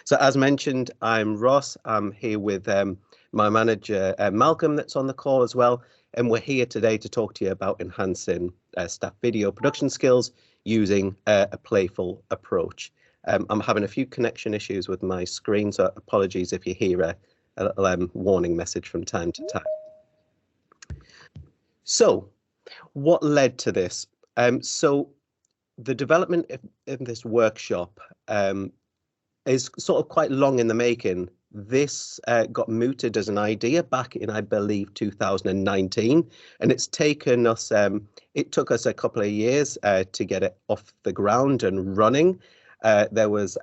So as mentioned, I'm Ross. I'm here with my manager, Malcolm, that's on the call as well. And we're here today to talk to you about enhancing staff video production skills using a playful approach. I'm having a few connection issues with my screen, so apologies if you hear a little warning message from time to time. So what led to this? So the development of this workshop is sort of quite long in the making. This got mooted as an idea back in, I believe, 2019, and it's taken us, it took us a couple of years to get it off the ground and running. There was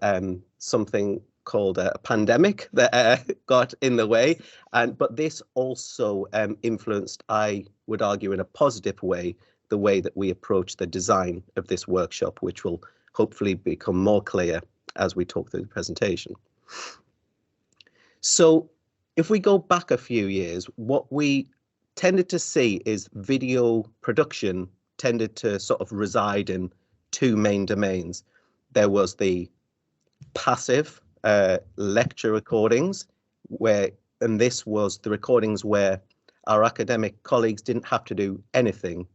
something called a pandemic that got in the way, but this also influenced, I would argue, in a positive way, the way that we approach the design of this workshop, which will hopefully become more clear as we talk through the presentation. So if we go back a few years, what we tended to see is video production tended to sort of reside in two main domains. There was the passive lecture recordings, and this was the recordings where our academic colleagues didn't have to do anything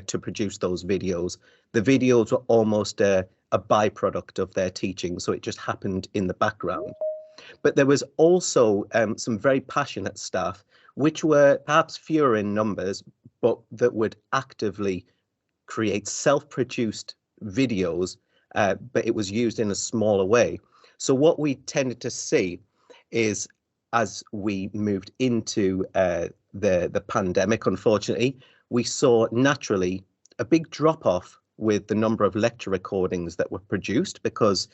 to produce those videos. The videos were almost a byproduct of their teaching, so it just happened in the background. But there was also some very passionate staff, which were perhaps fewer in numbers, but that would actively create self-produced videos, but it was used in a smaller way. So what we tended to see is, as we moved into the pandemic, unfortunately, we saw naturally a big drop-off with the number of lecture recordings that were produced, because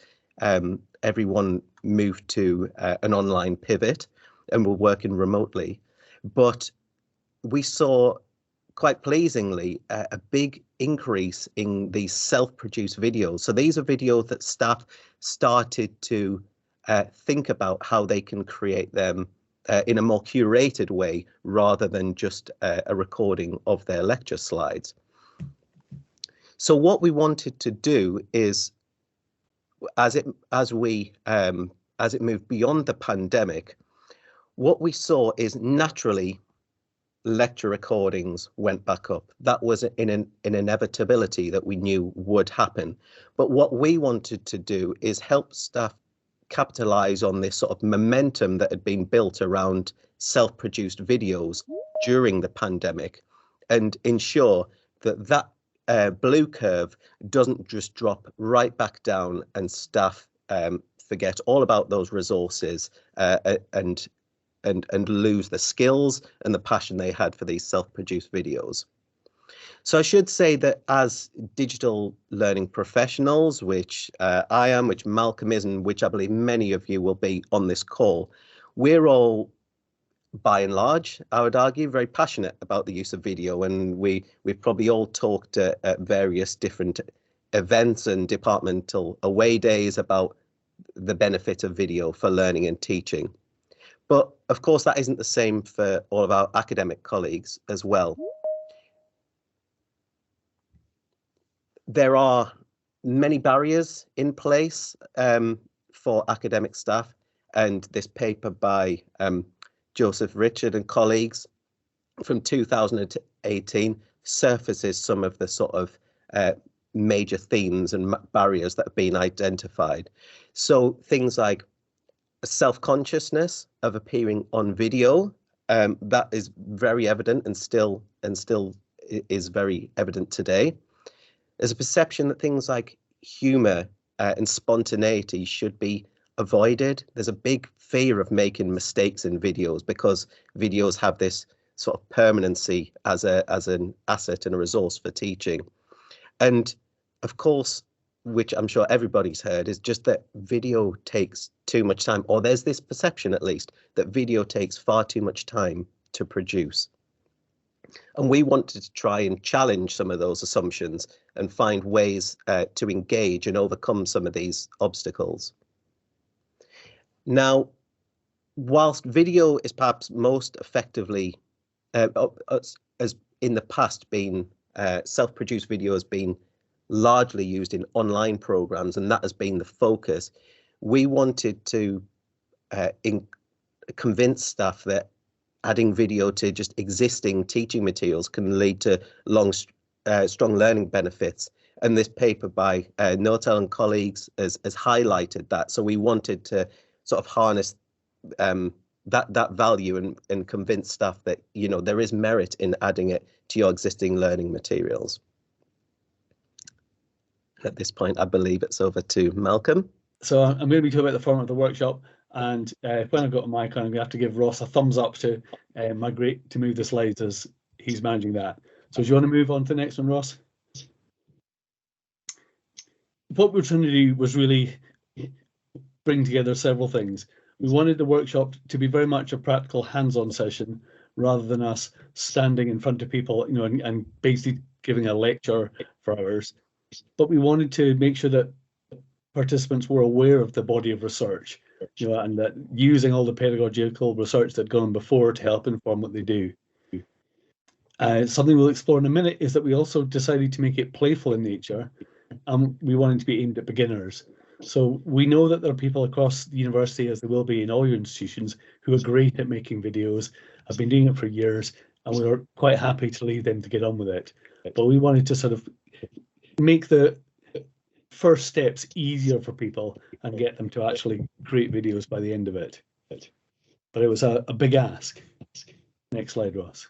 everyone moved to an online pivot and were working remotely. But we saw, quite pleasingly, a big increase in these self-produced videos. So these are videos that staff started to think about how they can create them in a more curated way, rather than just a recording of their lecture slides. So what we wanted to do is, as it moved beyond the pandemic, what we saw is naturally lecture recordings went back up. That was an inevitability that we knew would happen. But what we wanted to do is help staff capitalize on this sort of momentum that had been built around self-produced videos during the pandemic, and ensure that that blue curve doesn't just drop right back down and staff forget all about those resources and lose the skills and the passion they had for these self-produced videos. So I should say that as digital learning professionals, which I am, which Malcolm is, and which I believe many of you will be on this call, we're all, by and large, I would argue, very passionate about the use of video, and we've probably all talked at various different events and departmental away days about the benefit of video for learning and teaching. But of course, that isn't the same for all of our academic colleagues as well. There are many barriers in place for academic staff, and this paper by Joseph Richard and colleagues from 2018 surfaces some of the sort of major themes and barriers that have been identified. So things like self-consciousness of appearing on video, that is very evident and still is very evident today. There's a perception that things like humor and spontaneity should be avoided. There's a big fear of making mistakes in videos, because videos have this sort of permanency as an asset and a resource for teaching. And of course, which I'm sure everybody's heard, is just that video takes too much time, or there's this perception at least that video takes far too much time to produce. And we wanted to try and challenge some of those assumptions and find ways to engage and overcome some of these obstacles. Now, whilst video is perhaps most effectively, as in the past been, self-produced video has been largely used in online programs, and that has been the focus, we wanted to convince staff that adding video to just existing teaching materials can lead to strong learning benefits. And this paper by Notel and colleagues has highlighted that. So we wanted to sort of harness that value and convince staff that, you know, there is merit in adding it to your existing learning materials. At this point, I believe it's over to Malcolm. So I'm going to be talking about the format of the workshop, and when I've got a mic on, I'm going to have to give Ross a thumbs up to migrate to move the slides as he's managing that. So do you want to move on to the next one, Ross? What we're trying to do was really bring together several things. We wanted the workshop to be very much a practical hands-on session rather than us standing in front of people, you know, and basically giving a lecture for hours. But we wanted to make sure that participants were aware of the body of research, you know, and that using all the pedagogical research that had gone before to help inform what they do. Something we'll explore in a minute is that we also decided to make it playful in nature. We wanted to be aimed at beginners. So we know that there are people across the university, as there will be in all your institutions, who are great at making videos, have been doing it for years, and we were quite happy to leave them to get on with it. But we wanted to sort of make the first steps easier for people and get them to actually create videos by the end of it. But it was a big ask. Next slide, Ross.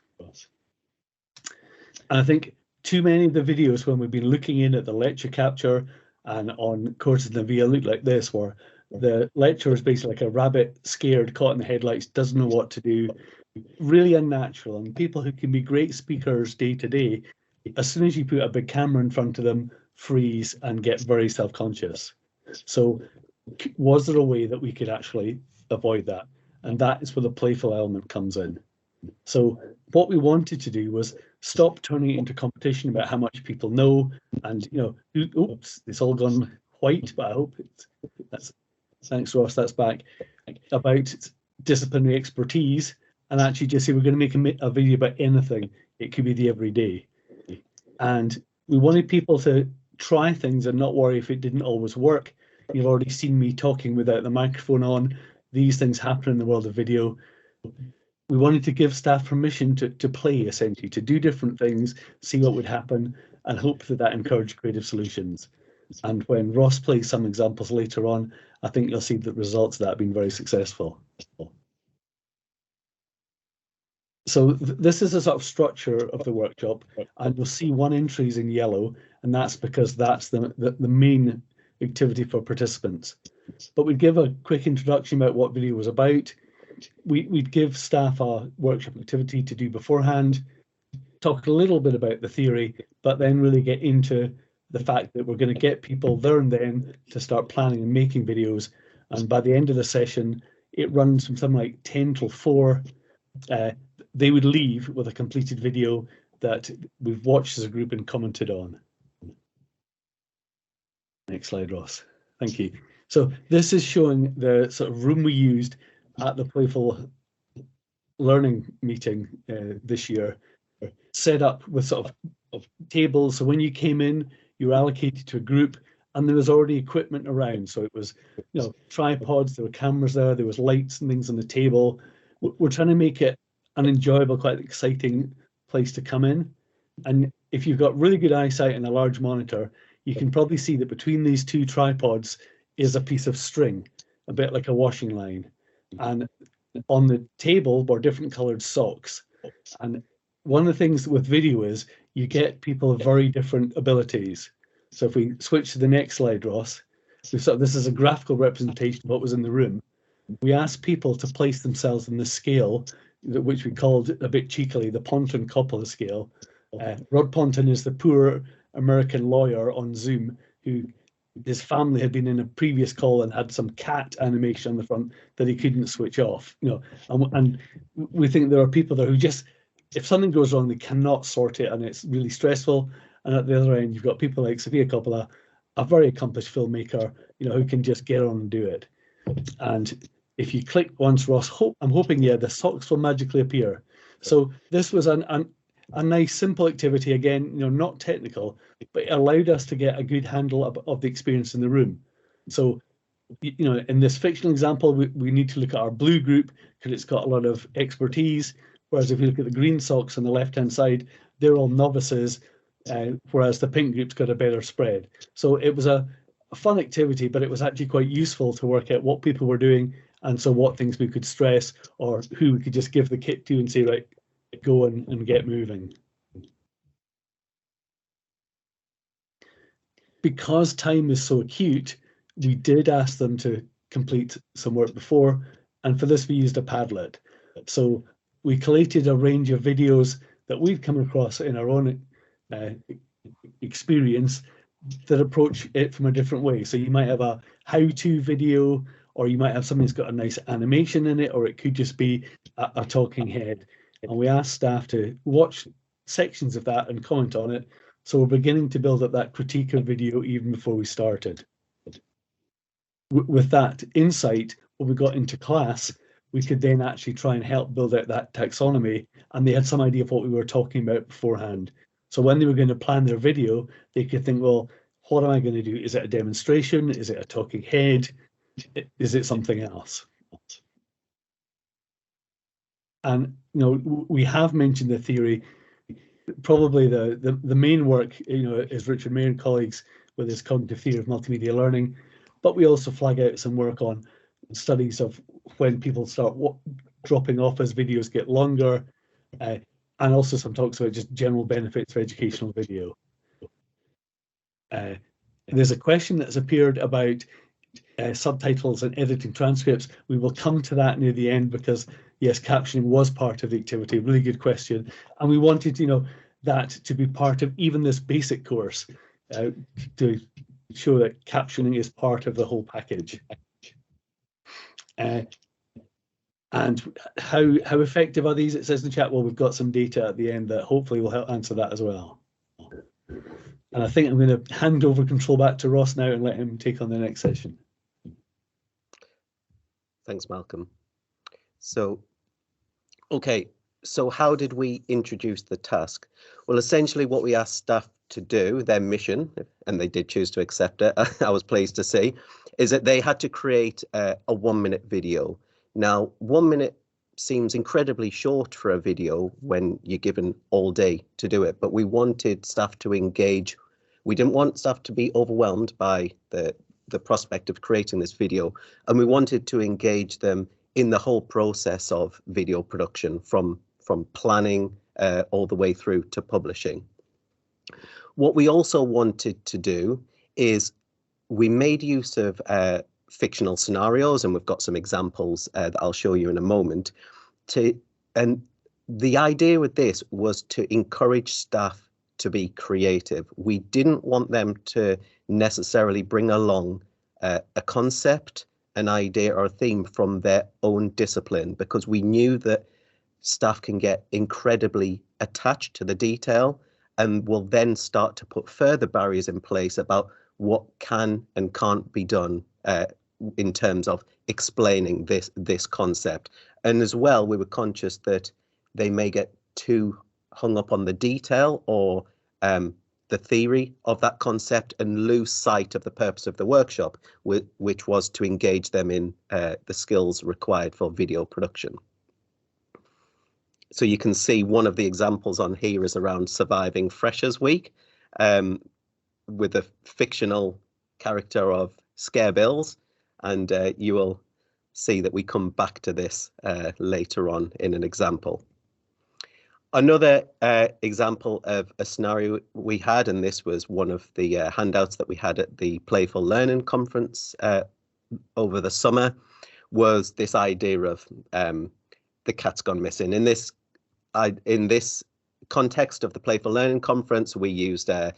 And I think too many of the videos, when we've been looking in at the lecture capture and on courses in the VIA, look like this, where the lecturer is basically like a rabbit scared, caught in the headlights, doesn't know what to do, really unnatural. And people who can be great speakers day to day, as soon as you put a big camera in front of them, freeze and get very self-conscious. So was there a way that we could actually avoid that? And that is where the playful element comes in. So what we wanted to do was stop turning it into competition about how much people know, and, you know, oops, it's all gone white, but I hope that's, thanks Ross, that's back, about disciplinary expertise, and actually just say we're going to make a video about anything. It could be the everyday. And we wanted people to try things and not worry if it didn't always work. You've already seen me talking without the microphone on. These things happen in the world of video. We wanted to give staff permission to play, essentially, to do different things, see what would happen, and hope that that encouraged creative solutions. And when Ross plays some examples later on, I think you'll see the results of that have been very successful. So this is a sort of structure of the workshop, and you'll see one entry is in yellow, and that's because that's the main activity for participants. But we'd give a quick introduction about what video was about. We'd give staff a workshop activity to do beforehand, talk a little bit about the theory, but then really get into the fact that we're going to get people there and then to start planning and making videos. And by the end of the session, it runs from something like 10 till 4. They would leave with a completed video that we've watched as a group and commented on. Next slide, Ross. Thank you. So this is showing the sort of room we used at the Playful Learning meeting this year, set up with sort of tables. So when you came in, you were allocated to a group, and there was already equipment around. So it was, you know, tripods, there were cameras there was lights and things on the table. We're trying to make it an enjoyable, quite exciting place to come in. And if you've got really good eyesight and a large monitor, you can probably see that between these two tripods is a piece of string, a bit like a washing line. And on the table were different colored socks. And one of the things with video is you get people of very different abilities. So if we switch to the next slide, Ross, this is a graphical representation of what was in the room. We asked people to place themselves in the scale, which we called a bit cheekily the Ponton-Coppola scale. Rod Ponton is the poor American lawyer on Zoom who his family had been in a previous call and had some cat animation on the front that he couldn't switch off. You know, and we think there are people there who just, if something goes wrong, they cannot sort it, and it's really stressful. And at the other end, you've got people like Sofia Coppola, a very accomplished filmmaker, you know, who can just get on and do it. And if you click once, Ross, I'm hoping, yeah, the socks will magically appear. So this was a nice, simple activity, again, you know, not technical, but it allowed us to get a good handle of the experience in the room. So in this fictional example, we need to look at our blue group because it's got a lot of expertise. Whereas if you look at the green socks on the left-hand side, they're all novices, whereas the pink group's got a better spread. So it was a fun activity, but it was actually quite useful to work out what people were doing, and so what things we could stress or who we could just give the kit to and say, right, go and get moving. Because time is so acute, we did ask them to complete some work before, and for this we used a Padlet. So we collated a range of videos that we've come across in our own experience that approach it from a different way. So you might have a how-to video, or you might have something that's got a nice animation in it, or it could just be a talking head. And we asked staff to watch sections of that and comment on it. So we're beginning to build up that critique of video even before we started. With that insight, when we got into class, we could then actually try and help build out that taxonomy, and they had some idea of what we were talking about beforehand. So when they were going to plan their video, they could think, well, what am I going to do? Is it a demonstration? Is it a talking head? Is it something else? And we have mentioned the theory. Probably the main work is Richard Mayer and colleagues with his cognitive theory of multimedia learning, but we also flag out some work on studies of when people start dropping off as videos get longer, and also some talks about just general benefits for educational video. There's a question that's appeared about subtitles and editing transcripts. We will come to that near the end because yes, captioning was part of the activity. Really good question, and we wanted that to be part of even this basic course to show that captioning is part of the whole package. And how effective are these? It says in the chat. Well, we've got some data at the end that hopefully will help answer that as well. And I think I'm going to hand over control back to Ross now and let him take on the next session. Thanks, Malcolm. So, okay, so how did we introduce the task? Well, essentially what we asked staff to do, their mission, and they did choose to accept it, I was pleased to see, is that they had to create a 1-minute video. Now, 1 minute seems incredibly short for a video when you're given all day to do it, but we wanted staff to engage. We didn't want staff to be overwhelmed by the prospect of creating this video, and we wanted to engage them in the whole process of video production from planning all the way through to publishing. What we also wanted to do is we made use of fictional scenarios, and we've got some examples that I'll show you in a moment. And the idea with this was to encourage staff to be creative. We didn't want them to necessarily bring along a concept, an idea or a theme from their own discipline, because we knew that staff can get incredibly attached to the detail and will then start to put further barriers in place about what can and can't be done in terms of explaining this concept. And as well, we were conscious that they may get too hung up on the detail or the theory of that concept and lose sight of the purpose of the workshop, which was to engage them in the skills required for video production. So you can see one of the examples on here is around surviving Freshers Week with a fictional character of Scare Bills, and you will see that we come back to this later on in an example. Another example of a scenario we had, and this was one of the handouts that we had at the Playful Learning Conference over the summer, was this idea of the cat's gone missing. In this context of the Playful Learning Conference, we used the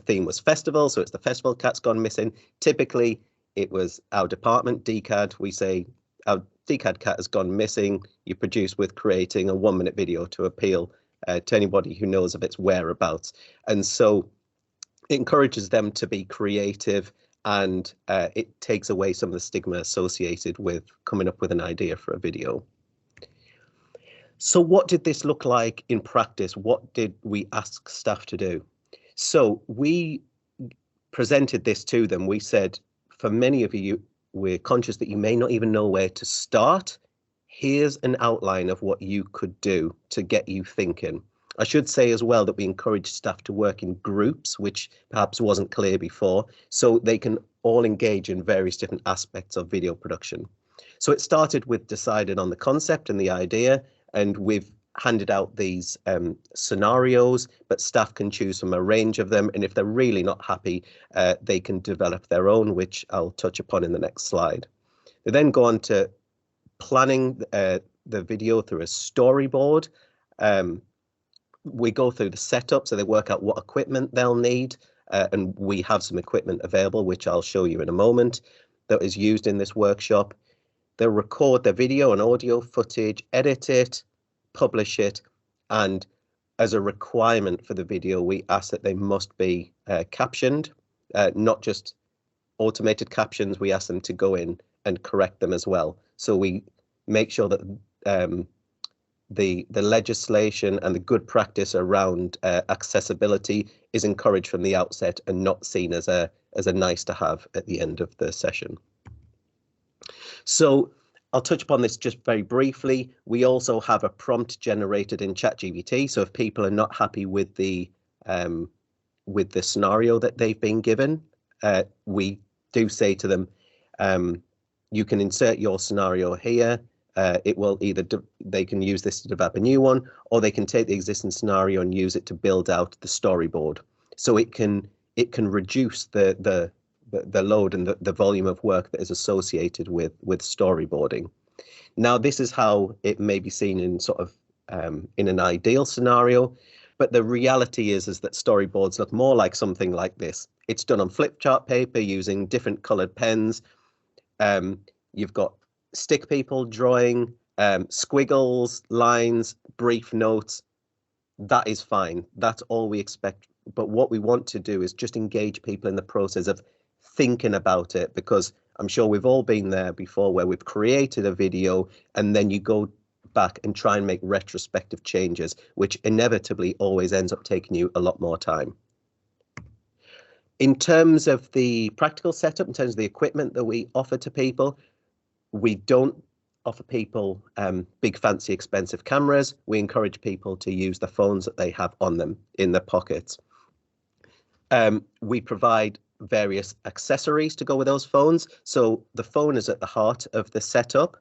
theme was festival, so it's the festival cat's gone missing. Typically, it was our department, DCAD. We say our DCAD cat has gone missing. You produce with creating a 1-minute video to appeal to anybody who knows of its whereabouts. And so it encourages them to be creative, and it takes away some of the stigma associated with coming up with an idea for a video. So what did this look like in practice? What did we ask staff to do? So we presented this to them. We said, for many of you, we're conscious that you may not even know where to start. Here's an outline of what you could do to get you thinking. I should say as well that we encourage staff to work in groups, which perhaps wasn't clear before, so they can all engage in various different aspects of video production. So it started with deciding on the concept and the idea, and we've handed out these scenarios, but staff can choose from a range of them. And if they're really not happy, they can develop their own, which I'll touch upon in the next slide. They then go on to planning the video through a storyboard. We go through the setup, so they work out what equipment they'll need, and we have some equipment available, which I'll show you in a moment, that is used in this workshop. They'll record their video and audio footage, edit it, publish it, and as a requirement for the video, we ask that they must be captioned, not just automated captions. We ask them to go in and correct them as well. So we make sure that the legislation and the good practice around accessibility is encouraged from the outset and not seen as a nice to have at the end of the session. So I'll touch upon this just very briefly. We also have a prompt generated in ChatGPT. So if people are not happy with the scenario that they've been given, we do say to them, you can insert your scenario here. It will either they can use this to develop a new one, or they can take the existing scenario and use it to build out the storyboard. So it can reduce the load and the volume of work that is associated with storyboarding. Now, this is how it may be seen in sort of in an ideal scenario, but the reality is that storyboards look more like something like this. It's done on flip chart paper using different colored pens. You've got stick people drawing, squiggles, lines, brief notes. That is fine. That's all we expect. But what we want to do is just engage people in the process of thinking about it, because I'm sure we've all been there before where we've created a video and then you go back and try and make retrospective changes, which inevitably always ends up taking you a lot more time. In terms of the practical setup, in terms of the equipment that we offer to people, we don't offer people big, fancy, expensive cameras. We encourage people to use the phones that they have on them in their pockets. We provide various accessories to go with those phones. So the phone is at the heart of the setup.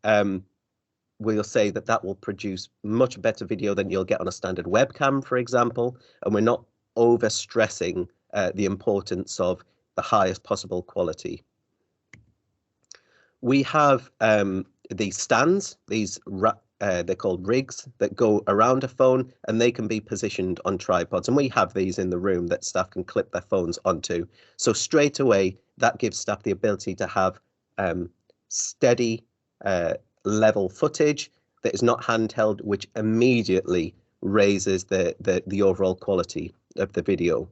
We'll say that will produce much better video than you'll get on a standard webcam, for example, and we're not over stressing the importance of the highest possible quality. We have these stands, they're called rigs, that go around a phone, and they can be positioned on tripods. And we have these in the room that staff can clip their phones onto. So straight away, that gives staff the ability to have steady, level footage that is not handheld, which immediately raises the overall quality of the video.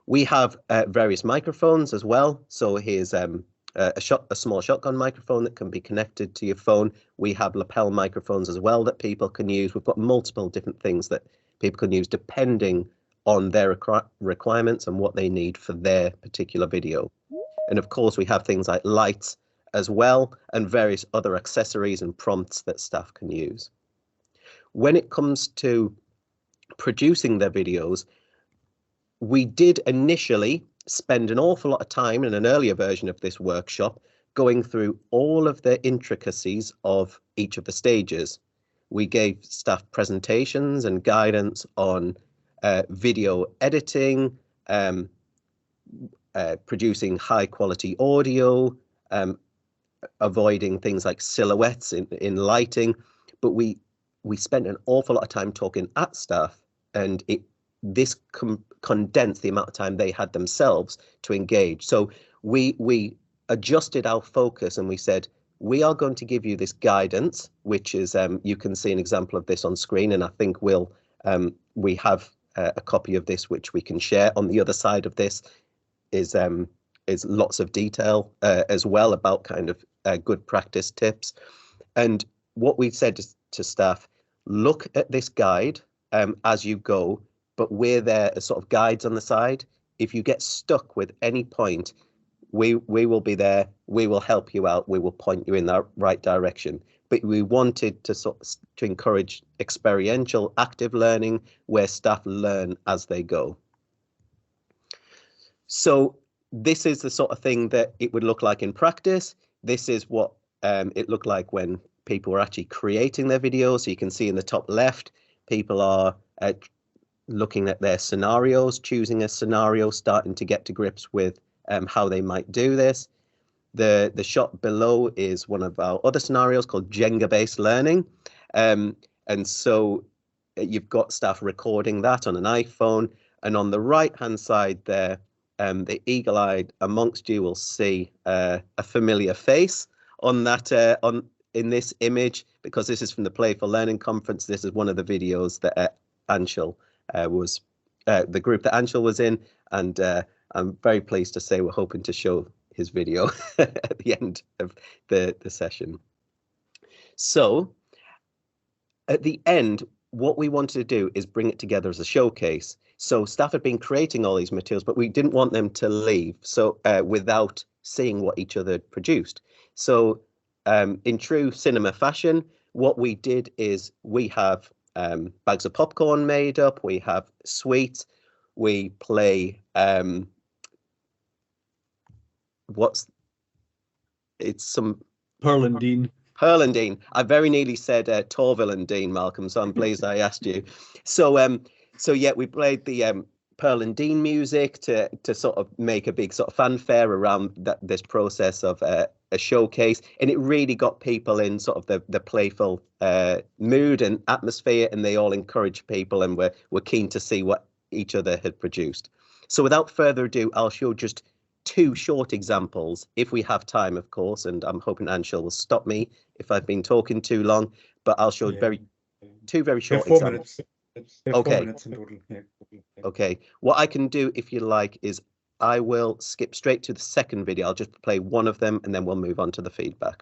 We have various microphones as well. So here's a small shotgun microphone that can be connected to your phone. We have lapel microphones as well that people can use. We've got multiple different things that people can use depending on their requirements and what they need for their particular video. And of course, we have things like lights as well, and various other accessories and prompts that staff can use. When it comes to producing their videos, we did initially spend an awful lot of time in an earlier version of this workshop going through all of the intricacies of each of the stages. We gave staff presentations and guidance on video editing, producing high quality audio, avoiding things like silhouettes in lighting, but we spent an awful lot of time talking at staff, and this condensed the amount of time they had themselves to engage. So we adjusted our focus and we said, we are going to give you this guidance, which is, you can see an example of this on screen, and I think we have a copy of this which we can share. On the other side of this is lots of detail as well about kind of good practice tips. And what we said to staff, look at this guide as you go, but we're there as sort of guides on the side. If you get stuck with any point, we will be there, we will help you out, we will point you in the right direction. But we wanted to to encourage experiential, active learning where staff learn as they go. So this is the sort of thing that it would look like in practice. This is what it looked like when people were actually creating their videos. So you can see in the top left, people are looking at their scenarios, choosing a scenario, starting to get to grips with how they might do this. The shot below is one of our other scenarios called Jenga-based learning. And so you've got staff recording that on an iPhone. And on the right-hand side there, the eagle-eyed amongst you will see a familiar face on that in this image, because this is from the Playful Learning Conference. This is one of the videos that Anshul was, the group that Anshul was in, and I'm very pleased to say we're hoping to show his video at the end of the session. So at the end, what we wanted to do is bring it together as a showcase. So staff had been creating all these materials, but we didn't want them to leave without seeing what each other had produced. So in true cinema fashion, what we did is we have bags of popcorn made up, we have sweets, we play it's some Pearl and Dean. Pearl and Dean. I very nearly said Torville and Dean, Malcolm, so I'm pleased I asked you. So yeah, we played the Pearl and Dean music to sort of make a big sort of fanfare around this process of a showcase, and it really got people in sort of the playful mood and atmosphere, and they all encouraged people and were keen to see what each other had produced. So without further ado, I'll show just 2 short examples, if we have time, of course, and I'm hoping Anshul will stop me if I've been talking too long, but I'll show 2 very short examples. Okay. 4 minutes in total. Yeah. Okay. What I can do, if you like, is I will skip straight to the second video. I'll just play one of them and then we'll move on to the feedback.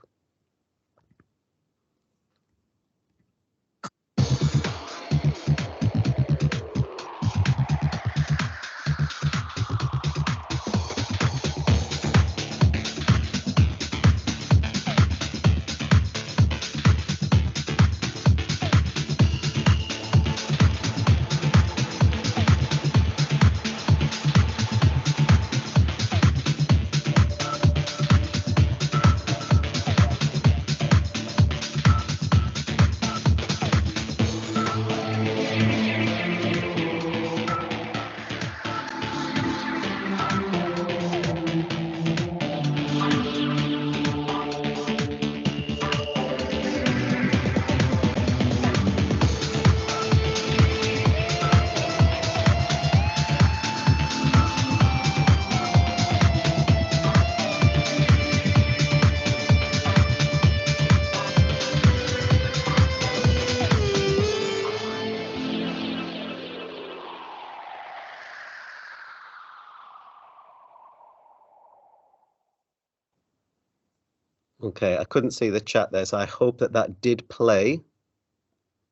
Okay, I couldn't see the chat there, so I hope that did play.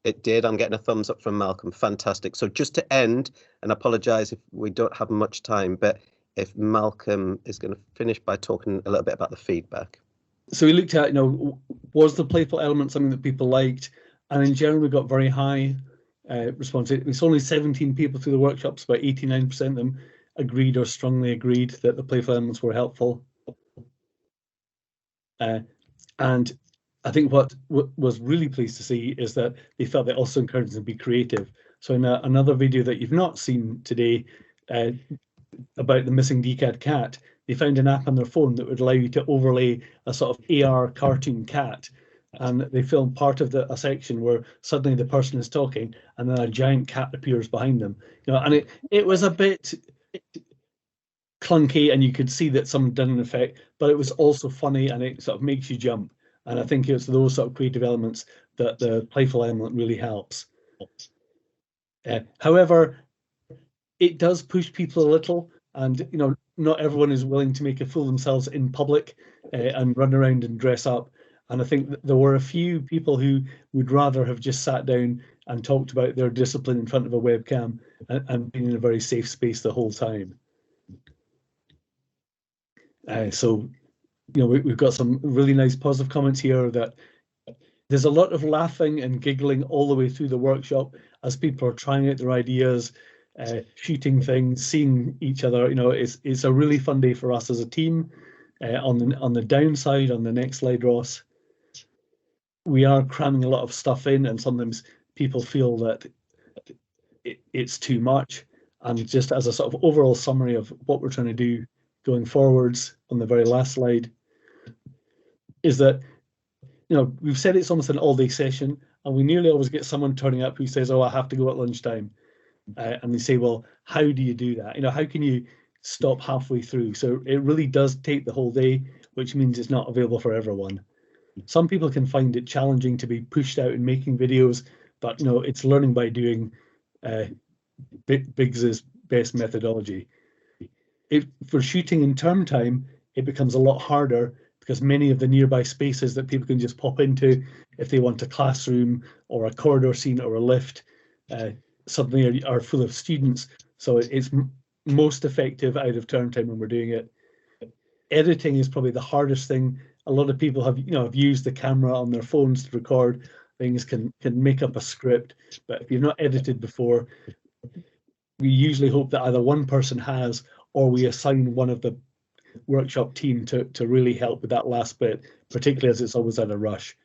It did. I'm getting a thumbs up from Malcolm. Fantastic. So just to end, and I apologize if we don't have much time, but if Malcolm is going to finish by talking a little bit about the feedback. So we looked at, was the playful element something that people liked? And in general, we got very high response. It's only 17 people through the workshops, but 89% of them agreed or strongly agreed that the playful elements were helpful. And I think what was really pleased to see is that they felt they also encouraged them to be creative. So in another video that you've not seen today about the missing DCAD cat, they found an app on their phone that would allow you to overlay a sort of AR cartoon cat. And they filmed part of a section where suddenly the person is talking and then a giant cat appears behind them. And it was a bit clunky, and you could see that someone done an effect, but it was also funny and it sort of makes you jump. And I think it's those sort of creative elements that the playful element really helps. However, it does push people a little, and not everyone is willing to make a fool of themselves in public and run around and dress up. And I think that there were a few people who would rather have just sat down and talked about their discipline in front of a webcam and been in a very safe space the whole time. So, you know, we've got some really nice positive comments here that there's a lot of laughing and giggling all the way through the workshop as people are trying out their ideas, shooting things, seeing each other. You know, it's a really fun day for us as a team. On the downside, on the next slide, Ross, we are cramming a lot of stuff in, and sometimes people feel that it's too much. And just as a sort of overall summary of what we're trying to do going forwards on the very last slide, is that, you know, we've said it's almost an all-day session, and we nearly always get someone turning up who says, "Oh, I have to go at lunchtime," and they say, "Well, how do you do that? You know, how can you stop halfway through?" So it really does take the whole day, which means it's not available for everyone. Some people can find it challenging to be pushed out and making videos, but you know, it's learning by doing. Biggs's best methodology. For shooting in term time, it becomes a lot harder because many of the nearby spaces that people can just pop into, if they want a classroom or a corridor scene or a lift, suddenly are full of students. So it's most effective out of term time when we're doing it. Editing is probably the hardest thing. A lot of people have used the camera on their phones to record things, can make up a script, but if you've not edited before, we usually hope that either one person has, or we assign one of the workshop team to really help with that last bit, particularly as it's always at a rush.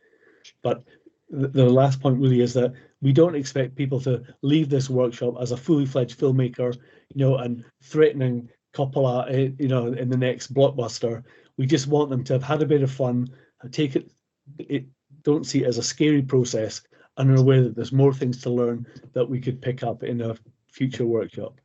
But the last point really is that we don't expect people to leave this workshop as a fully fledged filmmaker, you know, and threatening Coppola, you know, in the next blockbuster. We just want them to have had a bit of fun, take it, don't see it as a scary process, and are aware that there's more things to learn that we could pick up in a future workshop.